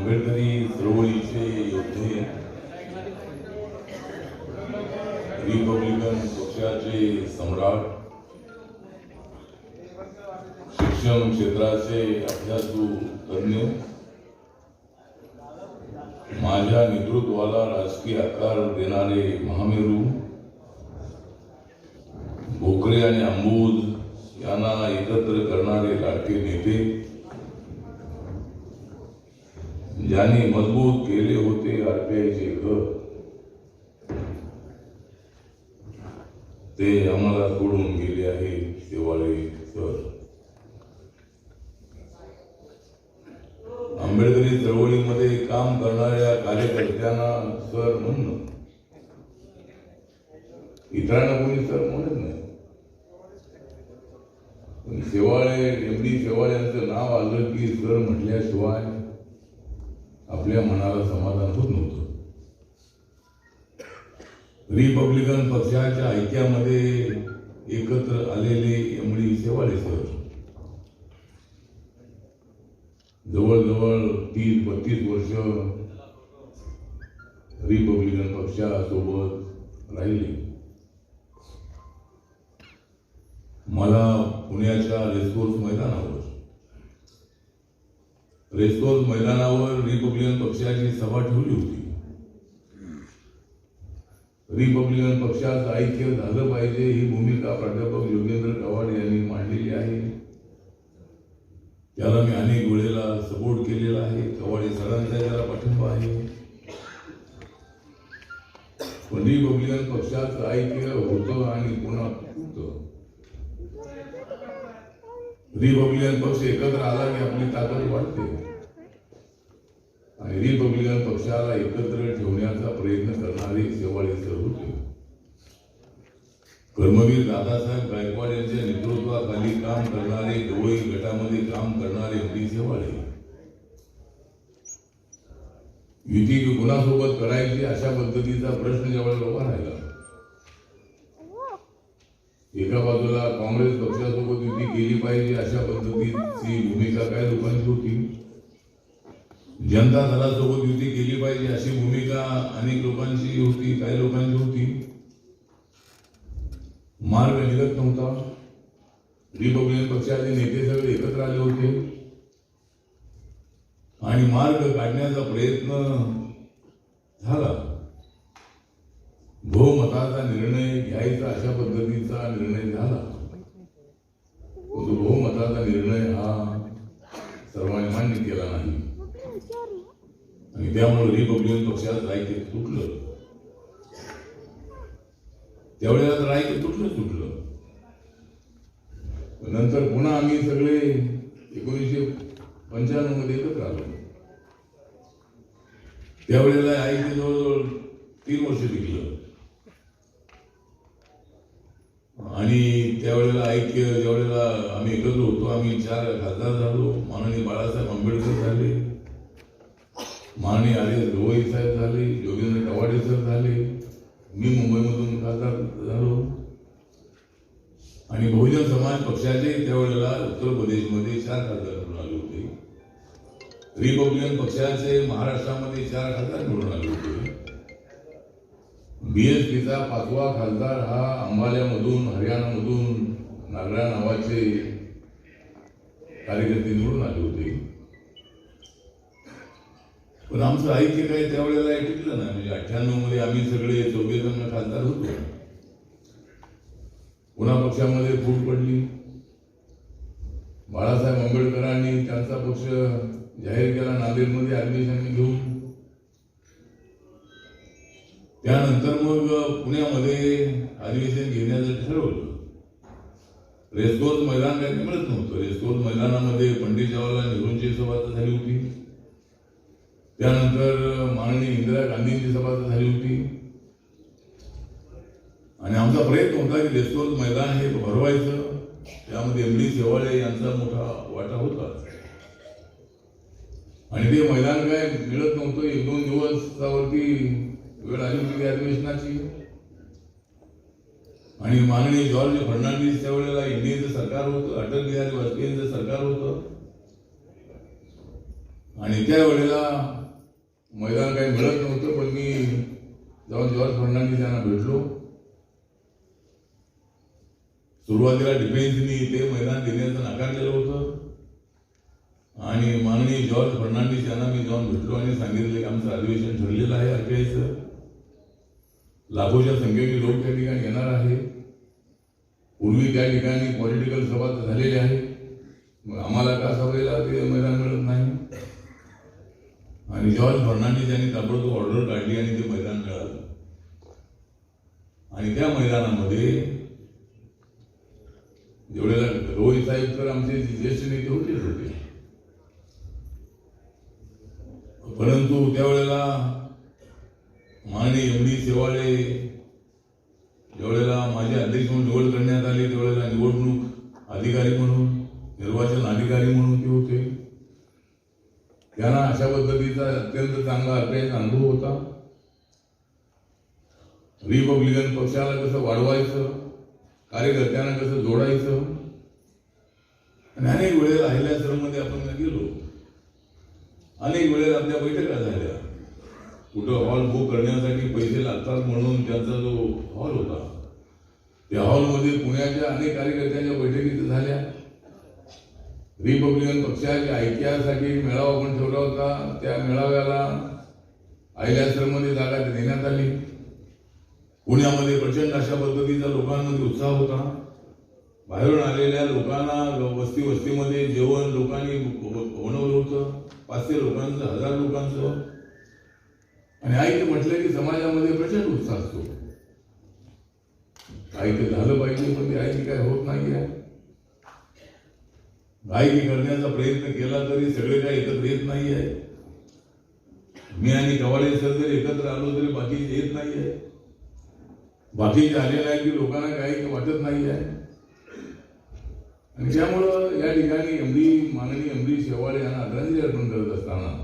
आंबेडकरी चळवळीचे योद्धे, रिपब्लिकन पक्षाचे सम्राट, शिक्षण क्षेत्राचे अभ्यासू तज्ञ, माझ्या नेतृत्वाला राजकीय आकार देणारे महामेरू, भोकरे आणि अंबुज यांना एकत्र करणारे लाडके नेते, ज्यांनी मजबूत केले होते आरपीआयचे घर, ते आम्हाला सोडून गेले आहे शेवाळे सर. आंबेडकरी चळवळीमध्ये काम करणाऱ्या कार्यकर्त्यांना सर म्हणणं, इतरांना कोणी सर म्हणत नाही. शेवाळे एमडी शेवाळे यांचं नाव आलं की सर म्हटल्याशिवाय आपल्या मनाला समाधान होत नव्हतं. रिपब्लिकन पक्षाच्या ऐक्यामध्ये एकत्र आलेले एमडी शेवाळे सर जवळजवळ 30-32 वर्ष रिपब्लिकन पक्षासोबत राहिले. मला पुण्याच्या रेसकोर्स मैदानावर रिपब्लिकन पक्षाची सभा ठेवली होती. रिपब्लिकन पक्षाचं ऐक्य झालं पाहिजे ही भूमिका प्राध्यापक योगेंद्र कवाड यांनी मांडलेली आहे. त्याला मी अनेक वेळेला सपोर्ट केलेला आहे. कवाडे सरांचा त्याला पाठिंबा आहे. पण रिपब्लिकन पक्षाचं ऐक्य होतं आणि पुन्हा होतं. रिपब्लिकन पक्ष एकत्र आला की आपली ताकद वाढते आणि रिपब्लिकन पक्षाला एकत्र ठेवण्याचा प्रयत्न करणारे शेवाळे सर होते. कर्मवीर दादासाहेब गायकवाड यांच्या नेतृत्वाखाली काम करणारे, गवळी गटामध्ये काम करणारे एमडी शेवाळे. युती कुणासोबत करायची अशा पद्धतीचा प्रश्न ज्यावेळेला उभा राहिला, एका बाजूला काँग्रेस पक्षासोबत युती केली पाहिजे अशा पद्धतीची भूमिका काय लोकांची होती, जनता दलासोबत युती केली पाहिजे अशी भूमिका अनेक लोकांची होती, काही लोकांची होती. मार्ग निघत नव्हता. रिपब्लिकन पक्षाचे नेते सगळे एकत्र आले होते आणि मार्ग काढण्याचा प्रयत्न झाला. बहुमताचा निर्णय घ्यायचा अशा पद्धतीचा निर्णय झाला. तो बहुमताचा निर्णय हा सर्वांनी मान्य केला नाही आणि त्यामुळे रिपब्लिकन पक्षाचं ऐक्य तुटलं. त्यावेळेला ऐक्य तुटलं. नंतर पुन्हा आम्ही सगळे 1995 मध्ये एकत्र आलो. त्यावेळेला ऐक्य जवळजवळ 3 वर्ष टिकलं आणि त्यावेळेला ऐक्य ज्यावेळेला आम्ही एकत्र होतो, आम्ही 4 खासदार झालो. माननीय बाळासाहेब आंबेडकर झाले, माननीय आर.एस. गवई साहेब झाले, योगेंद्र कवाडे सर झाले, मी मुंबईमधून खासदार झालो आणि बहुजन समाज पक्षाचे त्यावेळेला उत्तर प्रदेशमध्ये 4 खासदार निवडून आले होते. रिपब्लिकन पक्षाचे महाराष्ट्रामध्ये 4 खासदार निवडून आले होते. बीएसपीचा 5वा खासदार हा अंबाल्यामधून, हरियाणामधून नागरा नावाचे कार्यकर्ते निवडून आले होते. पण आमचं ऐक्य काही त्यावेळेला टिकलं नाही. म्हणजे 98 मध्ये आम्ही सगळे 14 जण खासदार होतो. पुन्हा पक्षामध्ये फूट पडली. बाळासाहेब आंबेडकरांनी त्यांचा पक्ष जाहीर केला नांदेडमध्ये ऍडमिशन घेऊन. त्यानंतर मग पुण्यामध्ये अधिवेशन घेण्याचं ठरवलं. रेसकोर्स मैदान काही मिळत नव्हतं. रेसकोर्स मैदानामध्ये पंडित जवाहरलाल नेहरूंची सभा झाली होती. त्यानंतर माननीय इंदिरा गांधींची सभा झाली होती आणि आमचा प्रयत्न होता की रेसकोर्स मैदान हे भरवायचं. त्यामध्ये एमडी शेवाळे यांचा मोठा वाटा होता आणि ते मैदान काय मिळत नव्हतं. 1-2 दिवसावरती वेळ आली होती अधिवेशनाची आणि माननीय जॉर्ज फर्नांडिस त्यावेळेला इंडियाचं सरकार होतं, अटल बिहारी वाजपेयींचं सरकार होतं आणि त्यावेळेला मैदान काही मिळत नव्हतं, पण मी जाऊन जॉर्ज फर्नांडिस यांना भेटलो. सुरुवातीला डिफेन्सनी ते मैदान देण्याचं नाकारलेलं होतं आणि माननीय जॉर्ज फर्नांडिस यांना मी जाऊन भेटलो आणि सांगितलं की आमचं अधिवेशन ठरलेलं आहे आरटीआयचं. लाखोच्या संख्येने लोक त्या ठिकाणी येणार आहे. पूर्वी त्या ठिकाणी पॉलिटिकल सभा झालेल्या आहे, मग आम्हाला का सभेला ते मैदान मिळत नाही. आणि जॉर्ज फर्नांडिस यांनी ताबडतोब ऑर्डर काढली आणि ते मैदान मिळालं. आणि त्या मैदानामध्ये जेवढ्याला रोहित साहेब तर आमचे ज्येष्ठ नेते होतेच होते, परंतु त्यावेळेला माननीय एम.डी. शेवाळे ज्यावेळेला माझे अध्यक्ष म्हणून निवड करण्यात आली त्यावेळेला निवडणूक अधिकारी म्हणून, निर्वाचन अधिकारी म्हणून ते होते. त्यांना अशा पद्धतीचा अत्यंत चांगला अभ्यास अनुभव होता. रिपब्लिकन पक्षाला कसं वाढवायचं, कार्यकर्त्यांना कसं जोडायचं. आणि अनेक वेळेला अहिल्याश्रममध्ये आपण गेलो, अनेक वेळेला आपल्या बैठका झाल्या. कुठं हॉल बुक करण्यासाठी पैसे लागतात म्हणून त्यांचा जो हॉल होता त्या हॉलमध्ये पुण्याच्या अनेक कार्यकर्त्यांच्या बैठकी झाल्या. रिपब्लिकन पक्षाच्या ऐक्यासाठी मेळावा आपण ठेवला होता. त्या मेळाव्याला अहिल्याश्रममध्ये जागा देण्यात आली. पुण्यामध्ये प्रचंड अशा पद्धतीचा लोकांमध्ये उत्साह होता. बाहेरून आलेल्या लोकांना वस्तीमध्ये जेवण लोकांनी बनवलं होतं, 500 लोकांचं, 1000 लोकांचं. आणि आई म्हटलं की समाजामध्ये प्रचंड उत्साह असतो, काही ते झालं पाहिजे, पण ते आई काय होत नाही आहे. गायकी करण्याचा प्रयत्न केला तरी सगळे काही एकत्र येत नाही आहे. मी आणि कवाले सर जर एकत्र आलो तरी बाकीचे येत नाही आहे. बाकीचे आलेले आहे की लोकांना काही वाटत नाही आहे. आणि त्यामुळं या ठिकाणी माननीय एम.डी. शेवाळे यांना आदरांजली अर्पण करत असताना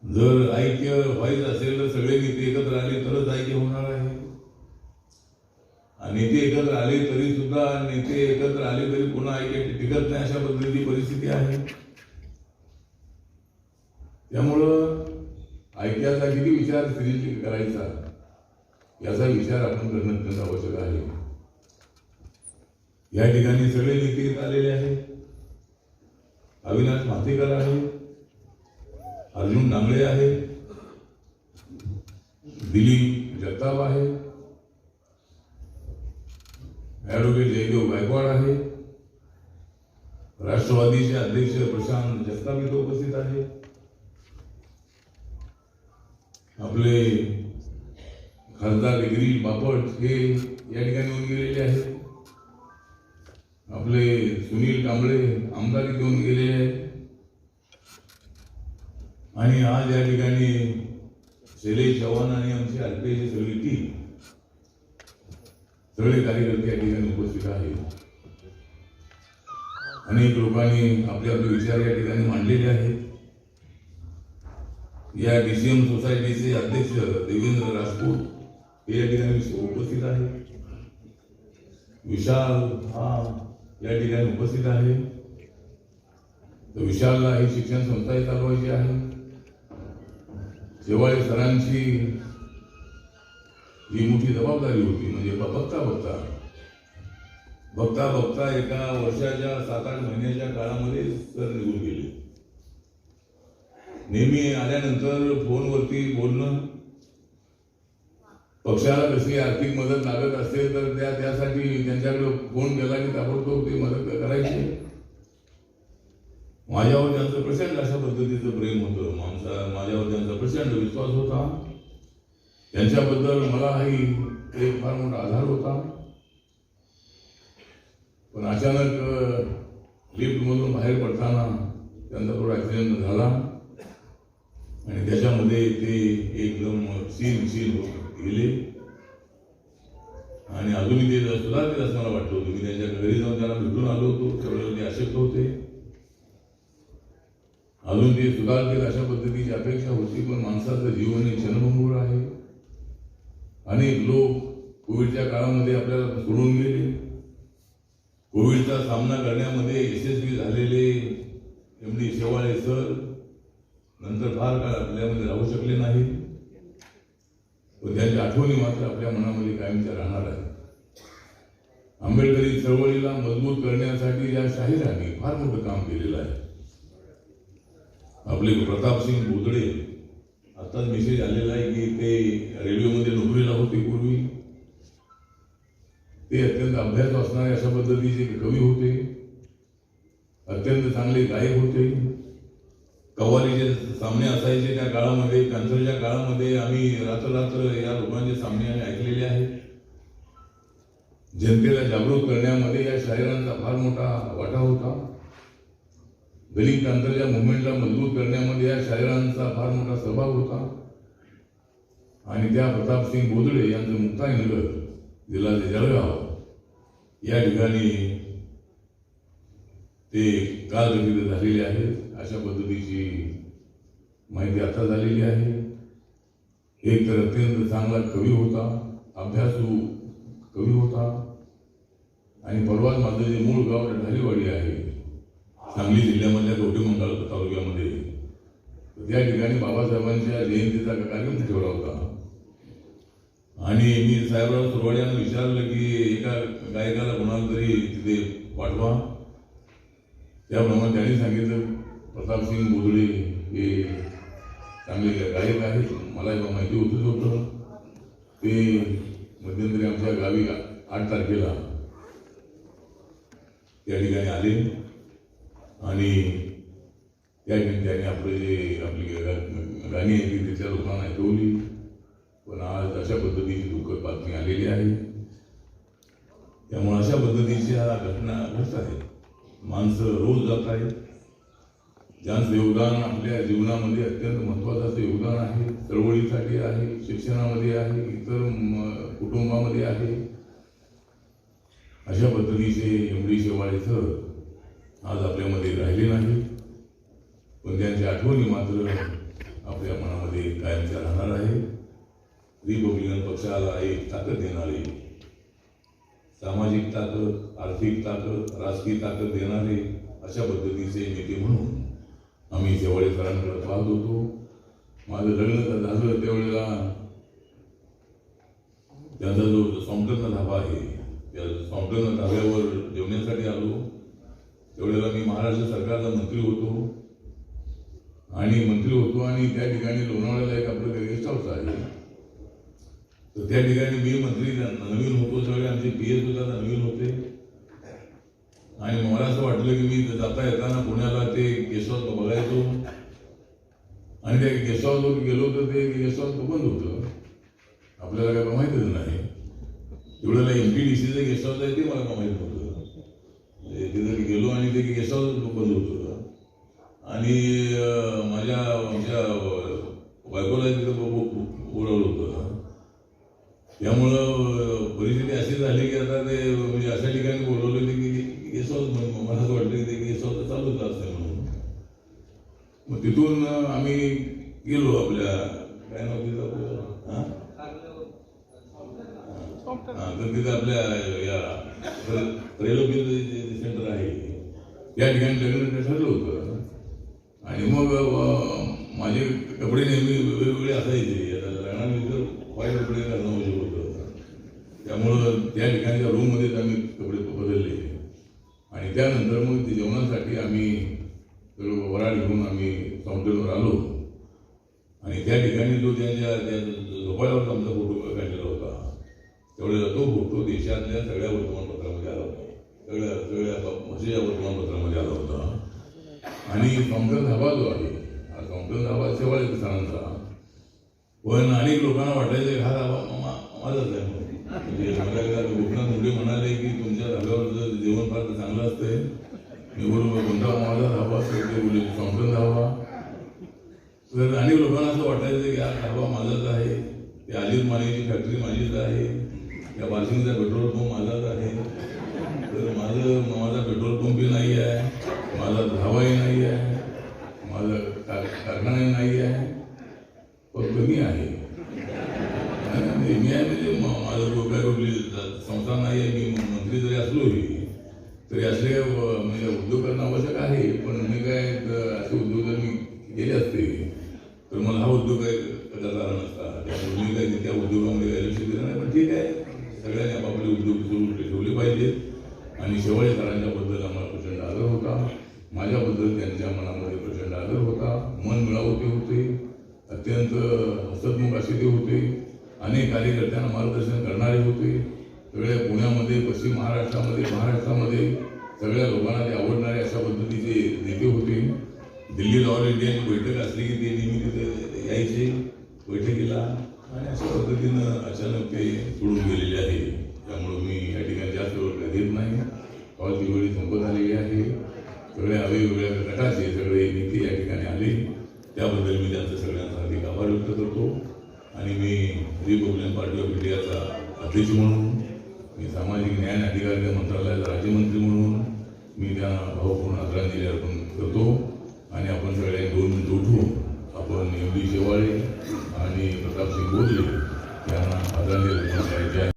जर ऐक्य व्हायचं असेल तर सगळे नेते एकत्र आले तरच ऐक्य होणार आहे. आणि नेते एकत्र आले तरी सुद्धा नेते एकत्र आले तरी पुन्हा ऐक्य टिकत नाही, अशा पद्धतीची परिस्थिती आहे. त्यामुळं ऐक्याचा किती विचार सिरियसली करायचा याचा विचार आपण करणं अत्यंत आवश्यक आहे. या ठिकाणी सगळे नेते आलेले आहेत. अविनाश माथेकर आहे, अर्जुन डांगळे आहे, दिलीप जगताप आहे, ॲडव्होकेट जयदेव गायकवाड आहे, राष्ट्रवादीचे अध्यक्ष प्रशांत जगताप इथे उपस्थित आहे, आपले खासदार गिरीश बापट हे या ठिकाणी येऊन गेलेले आहेत, आपले सुनील कांबळे आमदार इथे येऊन गेलेले आहेत. आणि आज या ठिकाणी शैलेश चव्हाण आणि आमची आरपीआयची सगळी टीम, सगळे कार्यकर्ते या ठिकाणी उपस्थित आहेत. अनेक लोकांनी आपले आपले विचार या ठिकाणी मांडलेले आहेत. या डीसीएम सोसायटीचे अध्यक्ष देवेंद्र राजपूत हे या ठिकाणी उपस्थित आहे. विशाल हा या ठिकाणी उपस्थित आहे. तर विशालला ही शिक्षण संस्था चालवायची आहे. शेवाळे सरांची ही मोठी जबाबदारी होती. म्हणजे बघता बघता एका वर्षाच्या 7-8 महिन्याच्या काळामध्ये सर निघून गेले. नेहमी आल्यानंतर फोनवरती बोलणं, पक्षाला कसली आर्थिक मदत लागत असेल तर त्यासाठी त्यांच्याकडे फोन केला की ताबडतोब ते मदत करायची. माझ्यावर त्यांचं प्रचंड अशा पद्धतीचं प्रेम होतं. माझ्यावर त्यांचा प्रचंड विश्वास होता. त्यांच्याबद्दल मलाही एक फार मोठा आधार होता. पण अचानक लिफ्टमधून बाहेर पडताना त्यांचा थोडा ॲक्सिडेंट झाला आणि त्याच्यामध्ये ते एकदम सीन गेले. आणि अजूनही ते सुधारतील असं मला वाटलं होतं. मी त्यांच्या घरी जाऊन त्यांना भेटून आलो होतो. त्यावेळेला ते अशक्त होते. अजून ते सुधारतील अशा पद्धतीची अपेक्षा होती. पण माणसाचं जीवन हे क्षणभंगूर आहे. अनेक लोक कोविडच्या काळामध्ये आपल्याला सोडून गेले. कोविडचा सामना करण्यामध्ये यशस्वी झालेले एम.डी. शेवाळे सर, नंतर फार काळ आपल्यामध्ये राहू शकले नाही, व त्यांच्या आठवणी मात्र आपल्या मनामध्ये कायमच्या राहणार आहे. आंबेडकरी चळवळीला मजबूत करण्यासाठी या शाहिरांनी फार मोठं काम केलेलं आहे. आपले प्रतापसिंग बोदडे, आताच मेसेज आलेला आहे की ते रेडिओमध्ये नोकरीला होते पूर्वी. ते अत्यंत अभ्यास असणारे अशा पद्धतीचे कवी होते, अत्यंत चांगले गायक होते. कव्वालीचे सामने असायचे त्या काळामध्ये, कॅन्सरच्या काळामध्ये आम्ही रात्र या लोकांचे सामने आम्ही ऐकलेले आहेत. जनतेला जागृत करण्यामध्ये या शाहिरांचा फार मोठा वाटा होता. दलित क्रांतीच्या मुवमेंटला मजबूत करण्यामध्ये या शाहिरांचा फार मोठा सहभाग होता. आणि त्या प्रतापसिंग बोदडे यांचं मुक्ताईनगर जिल्हा जळगाव या ठिकाणी ते कालगतीत झालेले आहेत. अशा पद्धतीची माहिती आता झालेली आहे. एक तर अत्यंत चांगला कवी होता, अभ्यासू कवी होता. आणि परवाच माझं जे मूळ गाव ढालीवाडी आहे, सांगली जिल्ह्यामधल्या कवठेमंकाळ तालुक्यामध्ये, त्या ठिकाणी बाबासाहेबांच्या जयंतीचा कार्यक्रम ठेवला होता. आणि मी साहेबराव सुरवाड यांना विचारलं की एका गायकाला कोणाला तरी तिथे पाठवा. त्याप्रमाणे त्यांनी सांगितलं प्रतापसिंग बोदडे हे चांगले गायक आहेत. मला माहिती होतं. ते मध्यंतरी आमच्या गावी 8 तारखेला त्या ठिकाणी आले आणि त्या ठिकाणी आपली गाणी आहे ती तिथल्या लोकांना ऐकवली. पण आज अशा पद्धतीची दुःखद बातमी आलेली आहे. त्यामुळे अशा पद्धतीच्या घटना घडत आहेत. माणसं रोज जात आहेत. ज्यांचं योगदान आपल्या जीवनामध्ये अत्यंत महत्त्वाचं असं योगदान आहे, चळवळीसाठी आहे, शिक्षणामध्ये आहे, इतर कुटुंबामध्ये आहे. अशा पद्धतीचे एमडी शेवाळे सर आज आपल्यामध्ये राहिले नाही, पण त्यांची आठवणी मात्र आपल्या मनामध्ये कायमच्या राहणार आहे. रिपब्लिकन पक्षाला एक ताकद देणारे, सामाजिक ताकद, आर्थिक ताकद, राजकीय ताकद देणारे अशा पद्धतीचे नेते म्हणून आम्ही शेवाळे सरांकडे पाहत होतो. माझं लग्न झालं त्यावेळेला त्यांचा जो सौंटर्न धाबा आहे, त्या सौंटर्न धाब्यावर जेवण्यासाठी आलो. त्यावेळेला मी महाराष्ट्र सरकारचा मंत्री होतो आणि त्या ठिकाणी लोणावळ्याला एक आपलं गेस्ट हाऊस आहे. तर त्या ठिकाणी मी मंत्री नवीन होतो, सगळे आमचे PS सुद्धा नवीन होते. आणि मला असं वाटलं की मी जाता येताना पुण्याला ते गेस्ट हाऊस बघायचो आणि त्या गेस्ट हाऊसवर गेलो तर ते गेस्ट हाऊस बंद होतं. आपल्याला काय माहितीच नाही. एवढ्याला MPDCचं गेस्ट हाऊस आहे ते मला माहीत नव्हतं. तिथे गेलो आणि ते गेस्ट हाऊस बंद होतं. आणि आमच्या बायकोला तिथं बोलावलं होतं. त्यामुळं परिस्थिती अशी झाली की आता ते म्हणजे अशा ठिकाणी बोलवलं होते की गेस्ट हाऊस, मला असं वाटलं की ते गेस्ट हाऊस चालूच असते म्हणून. मग तिथून आम्ही गेलो आपल्या काय नाव तिथं आपलं तर तिथं आपल्या या रेल्वे सेंटर आहे त्या ठिकाणी लग्न ठरलं होतं. आणि मग माझे कपडे नेहमी वेगवेगळे असायचे. लग्नानंतर वाईट कपडे घालणं म्हणजे होतं. त्यामुळं त्या ठिकाणच्या रूममध्येच आम्ही कपडे बदलले. आणि त्यानंतर मग ते जेवणासाठी आम्ही सगळं वराड घेऊन आम्ही सौंदर्यावर आलो. आणि त्या ठिकाणी जो त्या झोपाळ्यावर आमचा फोटो काढलेला होता, त्यावेळेला तो फोटो देशातल्या सगळ्या वर्तमानपत्रामध्ये आला होता. सगळ्या भाषेच्या वर्तमानपत्रामध्ये आला होता. आणि सौंदर्य धाबा जो आहे, हा सौंदर्य धाबा शेवाळे सरांचा, पण अनेक लोकांना वाटायचं हा धाबा माझाच आहे. म्हणजे मला गोपीनाथ मुंडे म्हणाले की तुमच्या धाब्यावर जेवण फार चांगलं असतंय. मी बरोबर कोणता माझा धाबा असतो ते बोलले सौंदर्य धाबा. तर अनेक लोकांना असं वाटायचं की हा धाबा माझाच आहे, ते अजित मानेची फॅक्टरी माझीच आहे, त्या वाशिंगचा पेट्रोल पंप माझाच आहे. तर माझा पेट्रोल पंपही नाही आहे, माझा धाबाही नाही आहे, माझा कारखानाही नाही आहे, फक्त मी आहे. मी आहे म्हणजे माझं काय कुठली संस्था नाही आहे. मी मंत्री जरी असलोही तरी असले म्हणजे उद्योग करणं आवश्यक आहे. पण मी काय असे उद्योग जर मी गेले असते तर मला हा उद्योग काय करता आला नसता. त्यामुळे मी काही त्या उद्योगामध्ये काही लक्ष दिलं नाही. पण ठीक आहे, सगळ्यांनी आपापले उद्योग सुरू ठेवले पाहिजेत. आणि शेवाळे सरांच्याबद्दल आम्हाला प्रचंड आदर होता, माझ्याबद्दल त्यांच्या मनामध्ये प्रचंड आदर होता. मन मिळावते होते, अत्यंत हसतमुख असे ते होते. अनेक कार्यकर्त्यांना मार्गदर्शन करणारे होते. सगळ्या पुण्यामध्ये, पश्चिम महाराष्ट्रामध्ये सगळ्या लोकांना ते आवडणारे अशा पद्धतीचे नेते होते. दिल्लीला ऑल इंडियाची बैठक असली की ते नेहमी तिथे यायचे बैठकीला. आणि अशा पद्धतीनं अचानक ते सोडून गेलेले आहे. त्यामुळं मी या ठिकाणी जास्त वेळ घेत नाही. कॉलची वेळी संपत आलेली आहे. सगळ्या वेगवेगळ्या गटाचे सगळे नेते या ठिकाणी आले, त्याबद्दल मी त्यांचा सगळ्यांचा अधिक आभार व्यक्त करतो. आणि मी रिपब्लिकन पार्टी ऑफ इंडियाचा अध्यक्ष म्हणून, मी सामाजिक न्याय आणि अधिकारिता मंत्रालयाचा राज्यमंत्री म्हणून मी त्या भावपूर्ण आदरांजली अर्पण करतो. आणि आपण सगळ्यांनी 2 मिनिट उठून आपण एम डी शेवाळे आणि प्रतापसिंग बोधले यांना आदरांजली अर्पण करायची आहे.